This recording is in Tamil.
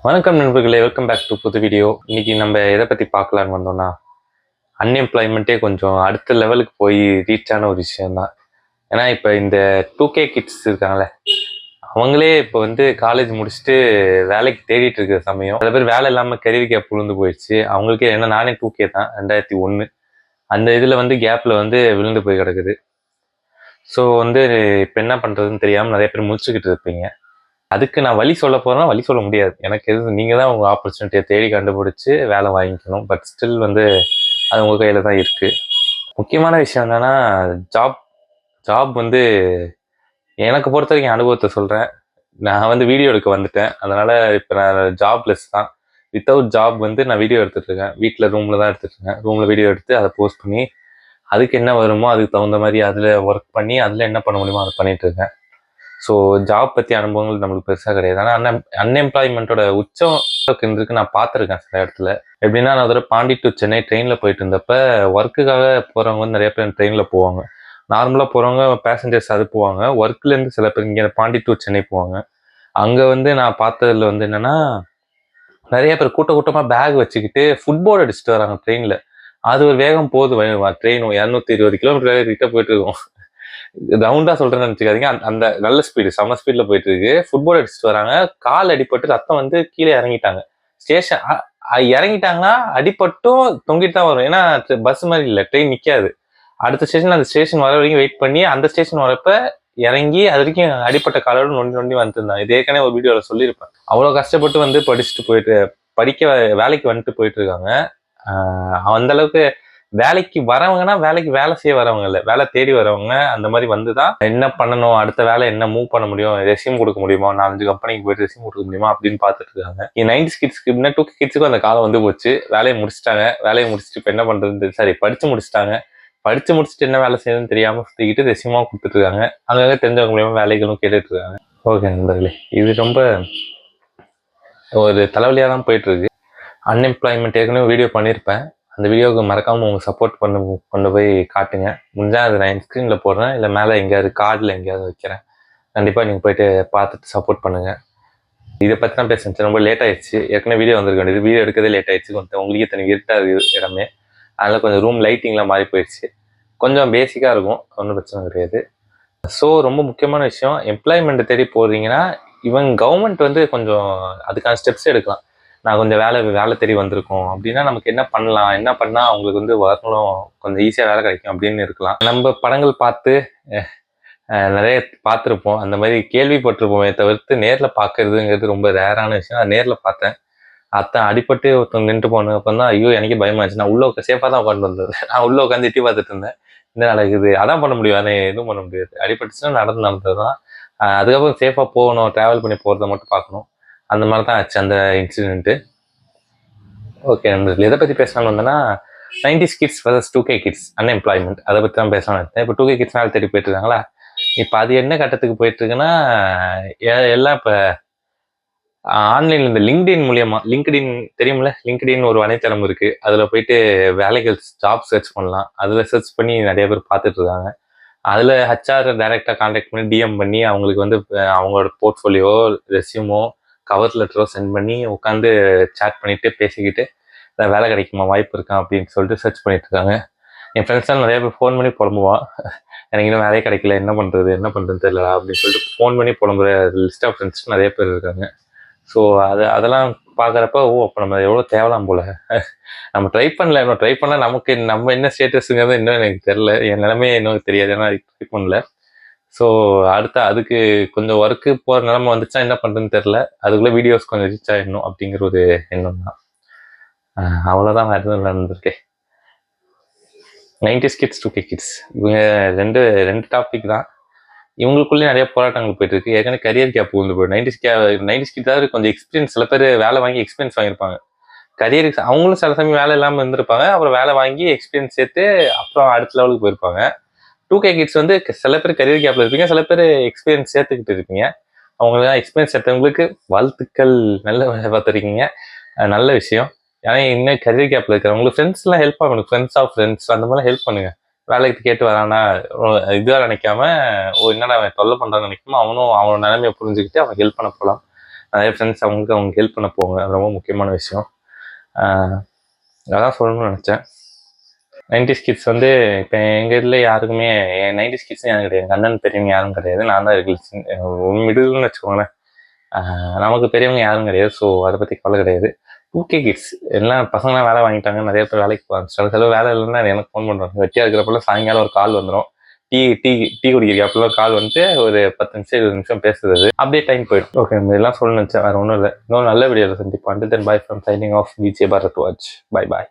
வணக்கம் நண்பர்களே, வெல்கம் பேக் டு புது வீடியோ. இன்னைக்கு நம்ம எதை பற்றி பார்க்கலான்னு வந்தோம்னா, அன்எம்ப்ளாய்மெண்ட்டே கொஞ்சம் அடுத்த லெவலுக்கு போய் ரீச் ஆன ஒரு விஷயம்தான். ஏன்னா இப்போ இந்த 2K கிட்ஸ் இருக்காங்களே, அவங்களே இப்போ வந்து காலேஜ் முடிச்சுட்டு வேலைக்கு தேடிட்டு இருக்கிற சமயம், சில பேர் வேலை இல்லாமல் கரியர் கேப் விழுந்து போயிடுச்சு. அவங்களுக்கே ஏன்னா நானே 2K தான், 2001. அந்த இதில் வந்து கேப்பில் வந்து விழுந்து போய் கிடக்குது. ஸோ வந்து இப்போ என்ன பண்ணுறதுன்னு தெரியாமல் நிறைய பேர் முடிச்சுக்கிட்டு இருப்பீங்க. அதுக்கு நான் வழி சொல்ல போறேன்னா வழி சொல்ல முடியாது. எனக்கு எது நீங்க தான் உங்க ஆப்பர்ச்சுனிட்டியை தேடி கண்டுபிடிச்சு வேலை வாங்கிக்கணும். பட் ஸ்டில் வந்து அது உங்க கையில தான் இருக்கு. முக்கியமான விஷயம் என்னன்னா, ஜாப் ஜாப் வந்து எனக்கு பொறுத்த வரைக்கும் அனுபவத்தை சொல்றேன். நான் வந்து வீடியோ எடுக்க வந்துட்டேன். அதனால இப்போ நான் ஜாப்லெஸ் தான். வித்தவுட் ஜாப் வந்து நான் வீடியோ எடுத்துட்டு இருக்கேன். வீட்டில் ரூம்ல தான் எடுத்துட்டு இருக்கேன். ரூம்ல வீடியோ எடுத்து அதை போஸ்ட் பண்ணி அதுக்கு என்ன வருமோ அதுக்கு தகுந்த மாதிரி அதில் ஒர்க் பண்ணி அதில் என்ன பண்ண முடியுமோ அதை பண்ணிட்டு இருக்கேன். ஸோ ஜாப் பற்றி அனுபவங்கள் நம்மளுக்கு பெருசாக கிடையாது. ஆனால் அன்எம்ப்ளாய்மெண்ட்டோட உச்சம் இருக்கு நான் பார்த்துருக்கேன் சில இடத்துல. எப்படின்னா, நான் ஒரு பாண்டி டு சென்னை ட்ரெயினில் போயிட்டு இருந்தப்ப ஒர்க்குக்காக போகிறவங்க வந்து நிறைய பேர் ட்ரெயினில் போவாங்க. நார்மலாக போகிறவங்க பேசஞ்சர்ஸ் அது போவாங்க. ஒர்க்லேருந்து சில பேர் இங்கே பாண்டி டு சென்னை போவாங்க. அங்கே வந்து நான் பார்த்ததுல வந்து என்னென்னா, நிறைய பேர் கூட்டமாக பேக் வச்சுக்கிட்டு ஃபுட்போர்ட் அடிச்சுட்டு வராங்க ட்ரெயினில். அது ஒரு வேகம் போகுது ட்ரெயின் 220 கிலோமீட்டர் கிட்ட போயிட்டு இருக்கும். ரவுண்டா சொல்றேன்னு நினைச்சுக்காதீங்க. அந்த நல்ல ஸ்பீடு, செம ஸ்பீட்ல போயிட்டு இருக்கு. ஃபுட்பால் அடிச்சுட்டு வராங்க. கால் அடிபட்டு ரத்தம் வந்து கீழே இறங்கிட்டாங்க. ஸ்டேஷன் இறங்கிட்டாங்கன்னா அடிபட்டும் தொங்கிட்டு தான் வரும். ஏன்னா பஸ் மாதிரி இல்லை, ட்ரெயின் நிக்காது. அடுத்த ஸ்டேஷன் அந்த ஸ்டேஷன் வர வரைக்கும் வெயிட் பண்ணி அந்த ஸ்டேஷன் வரப்ப இறங்கி அது வரைக்கும் அடிப்பட்ட காலோட நொண்டி வந்துருந்தாங்க. இது ஏற்கனவே ஒரு வீடியோல சொல்லியிருப்பேன். அவ்வளோ கஷ்டப்பட்டு வந்து படிச்சுட்டு போயிட்டு படிக்க வேலைக்கு வந்துட்டு போயிட்டு இருக்காங்க. அந்த அளவுக்கு வேலைக்கு வரவங்கன்னா வேலைக்கு வேலை செய்ய வரவங்க இல்லை, வேலை தேடி வரவங்க. அந்த மாதிரி வந்துதான் என்ன பண்ணணும், அடுத்த வேலை என்ன மூவ் பண்ண முடியும், ரெசியூம் கொடுக்க முடியுமா, 4-5 கம்பெனிக்கு போயிட்டு ரெசியூம் கொடுக்க முடியுமா அப்படின்னு பார்த்துட்டு இருக்காங்க. 90s கிட்ஸ்க்கு முன்ன 2K கிட்ஸுக்கும் அந்த காலம் வந்து போச்சு. வேலையை முடிச்சுட்டாங்க. வேலையை முடிச்சுட்டு இப்போ என்ன பண்றது, சரி படிச்சு முடிச்சுட்டாங்க. படிச்சு முடிச்சுட்டு என்ன வேலை செய்யணும்னு தெரியாம சுத்திக்கிட்டு ரெசியூமா கொடுத்துட்டு இருக்காங்க. அங்கங்க தெரிஞ்சவங்க மூலியமா வேலைகளும் கேட்டுட்டு இருக்காங்க. ஓகே நண்பர்களே, இது ரொம்ப ஒரு தலைவலியாக தான் போயிட்டு இருக்கு. அன்எம்ப்ளாய்மெண்ட் ஏற்கனவே வீடியோ பண்ணியிருப்பேன். அந்த வீடியோவுக்கு மறக்காமல் உங்கள் சப்போர்ட் கொண்டு போய் காட்டுங்க. முடிஞ்சால் அது நான் ஸ்க்ரீனில் போடுறேன், இல்லை மேலே எங்கேயாவது கார்டில் எங்கேயாவது வைக்கிறேன். கண்டிப்பாக நீங்கள் போயிட்டு பார்த்துட்டு சப்போர்ட் பண்ணுங்கள். இதை பற்றி தான் பேசுகிறேன். ரொம்ப லேட் ஆயிடுச்சு. ஏற்கனவே வீடியோ வந்திருக்க வேண்டியது, வீடியோ எடுக்கிறதே லேட் ஆயிடுச்சு. கொஞ்சம் உங்களுக்கே தனி இருட்டாக இடமே, அதனால் கொஞ்சம் ரூம் லைட்டிங்லாம் மாறி போயிடுச்சு. கொஞ்சம் பேசிக்காக இருக்கும், ஒன்றும் பிரச்சனை கிடையாது. ஸோ ரொம்ப முக்கியமான விஷயம், எம்ப்ளாய்மெண்ட்டை தேடி போடுறீங்கன்னா இவங்க கவர்மெண்ட் வந்து கொஞ்சம் அதுக்கான ஸ்டெப்ஸ் எடுக்கலாம். நான் கொஞ்சம் வேலை தேடி வந்திருக்கோம் அப்படின்னா நமக்கு என்ன பண்ணலாம், என்ன பண்ணால் அவங்களுக்கு வந்து வரணும், கொஞ்சம் ஈஸியாக வேலை கிடைக்கும் அப்படின்னு இருக்கலாம். நம்ம படங்கள் பார்த்து நிறைய பார்த்துருப்போம், அந்த மாதிரி கேள்விப்பட்டிருப்போமே தவிர்த்து நேரில் பார்க்கறதுங்கிறது ரொம்ப ரேரான விஷயம். அது நேரில் பார்த்தேன். அத்தான் அடிப்பட்டு ஒருத்தவங்க நின்று போன அப்புறம் தான் ஐயோ எனக்கே பயமாச்சு. நான் உள்ள சேஃபாக தான் உட்காந்து வந்தது. நான் உள்ள உட்காந்து எட்டி பார்த்துட்டு இருந்தேன், என்ன நடக்குது, அதான் பண்ண முடியும், அதே எதுவும் பண்ண முடியாது. அடிபட்டுச்சுன்னா நடந்தது தான். அதுக்கப்புறம் சேஃபாக போகணும், ட்ராவல் பண்ணி போகிறத மட்டும் பார்க்கணும். அந்த மாதிரி தான் ஆச்சு அந்த இன்சிடென்ட்டு. ஓகே நண்பர்கள், எதை பற்றி பேசலாம்னு வந்தேன்னா, 90s kids versus 2K kids unemployment, அதை பற்றி தான் பேசலாம்னு நினைச்சேன். இப்போ 2K கிட்ஸ் நாள் தேடி போயிட்டு இருக்காங்களா, இப்போ அது என்ன கட்டத்துக்கு போயிட்டு இருக்குன்னா, எல்லாம் இப்போ ஆன்லைன்ல இந்த லிங்க்டின் மூலியமா, லிங்க்டின் தெரியுமில்ல, லிங்க்டின் ஒரு வலைத்தளம் இருக்கு. அதில் போயிட்டு வேலைகள் ஜாப் சர்ச் பண்ணலாம். அதில் சர்ச் பண்ணி நிறைய பேர் பார்த்துட்டு இருக்காங்க. அதில் ஹச்ஆர் டைரெக்டாக கான்டாக்ட் பண்ணி டிஎம் பண்ணி அவங்களுக்கு வந்து அவங்களோட போர்ட்ஃபோலியோ, ரெஸ்யூமோ, கவர் லெட்டரோ சென்ட் பண்ணி உட்காந்து சேட் பண்ணிட்டு பேசிக்கிட்டு வேலை கிடைக்குமா, வாய்ப்பு இருக்கா அப்படின்னு சொல்லிட்டு சர்ச் பண்ணிட்டு இருக்காங்க. என் ஃப்ரெண்ட்ஸ்லாம் நிறைய பேர் ஃபோன் பண்ணி புலம்புவான், எனக்கு இன்னும் வேலையே கிடைக்கல, என்ன பண்ணுறதுன்னு தெரியல அப்படின்னு சொல்லிட்டு ஃபோன் பண்ணி புலம்புற லிஸ்ட் ஆஃப் ஃப்ரெண்ட்ஸ் நிறைய பேர் இருக்காங்க. ஸோ அதெல்லாம் பார்க்குறப்ப அப்போ நம்ம எவ்வளோ தேவலாம் போல. நம்ம ட்ரை பண்ணல, நமக்கு நம்ம என்ன ஸ்டேட்டஸுங்கிறது இன்னும் எனக்கு தெரில, என் நிலைமையே இன்னும் தெரியாது, ஏன்னா ட்ரை பண்ணல. ஸோ அதுக்கு கொஞ்சம் ஒர்க்கு போகிற நிலைமை வந்துச்சா என்ன பண்ணுறதுன்னு தெரில. அதுக்குள்ளே வீடியோஸ் கொஞ்சம் ரீச் ஆகிடணும் அப்படிங்கிற ஒரு எண்ணம் தான். அவ்வளோதான், வேறு எதுவும் நடந்திருக்கேன். 90s கிட்ஸ் 2K கிட்ஸ் இவங்க ரெண்டு டாபிக் தான். இவங்களுக்குள்ளேயே நிறைய போராட்டங்கள் போயிட்டு இருக்கு. ஏற்கனவே கரியர் கேப் வந்து போயிடும். 90s கிட்ஸாவது கொஞ்சம் எக்ஸ்பீரியன்ஸ், சில பேர் வேலை வாங்கி எக்ஸ்பீரியன்ஸ் வாங்கியிருப்பாங்க. கரியருக்கு அவங்களும் சில சமயம் வேலை இல்லாமல் இருந்திருப்பாங்க. அப்புறம் வேலை வாங்கி எக்ஸ்பீரியன்ஸ் சேர்த்து அப்புறம் அடுத்த லெவலுக்கு போயிருப்பாங்க. 2K கிட்ஸ் வந்து சில பேர் கரியர் கேப்ல இருப்பீங்க, சில பேர் எக்ஸ்பீரியன்ஸ் சேர்த்துக்கிட்டு இருப்பீங்க. அவங்களுக்கு எக்ஸ்பீரியன்ஸ் சேர்த்தவங்களுக்கு வாழ்த்துக்கள், நல்ல வேலை பார்த்துருக்கீங்க, நல்ல விஷயம். ஏன்னா இன்னும் கரியர் கேப்ல இருக்கிறவங்களுக்கு ஃப்ரெண்ட்ஸ்லாம் ஹெல்ப் பண்ணணும். ஃப்ரெண்ட்ஸ் ஆஃப் ஃப்ரெண்ட்ஸ் அந்த மாதிரிலாம் ஹெல்ப் பண்ணுங்க. வேலைக்கு கேட்டு வரானா இதுவாக நினைக்காம, என்னடா அவன் தொல்லை பண்றான்னு நினைக்காம அவனும் அவனோட நிலைமையை புரிஞ்சுக்கிட்டு அவன் ஹெல்ப் பண்ண போகலாம். நிறைய ஃப்ரெண்ட்ஸ் அவங்க ஹெல்ப் பண்ண போங்க, அது ரொம்ப முக்கியமான விஷயம். அதான் சொல்லணும்னு நினச்சேன். 90s கிட்ஸ் வந்து இப்போ எங்கள் இதில் யாருக்குமே 90s கிட்ஸும் யாரும் கிடையாது. எங்கள் அண்ணன் பெரியவங்க யாரும் கிடையாது, நான் தான் இருக்கு மிடில்னு வச்சுக்கோங்களேன். நமக்கு பெரியவங்க யாரும் கிடையாது. ஸோ அதை பற்றி கவலை கிடையாது. 2K கிட்ஸ் எல்லாம் பசங்களாம் வேலை வாங்கிட்டாங்க, நிறைய பேர் வேலைக்கு போகிறாங்க. சில வேலை இல்லைன்னா எனக்கு ஃபோன் பண்ணுறாங்க. வெட்டியாக இருக்கிறப்பெல்லாம் சாயங்காலம் ஒரு கால் வந்துடும். டீ டீ டீ குடிக்கிறீங்க அப்பெல்லாம் கால் வந்துட்டு ஒரு 10 நிமிஷம் 20 நிமிஷம் பேசுறது, அப்படியே டைம் போயிடும். ஓகே, இந்த எல்லாம் சொல்லணும்னு நினச்சேன், வேறு ஒன்றும் இல்லை. இன்னொரு நல்ல வீடியோவில் சந்திப்போம். Then bye from signing off VJ Bharat watch. Bye bye.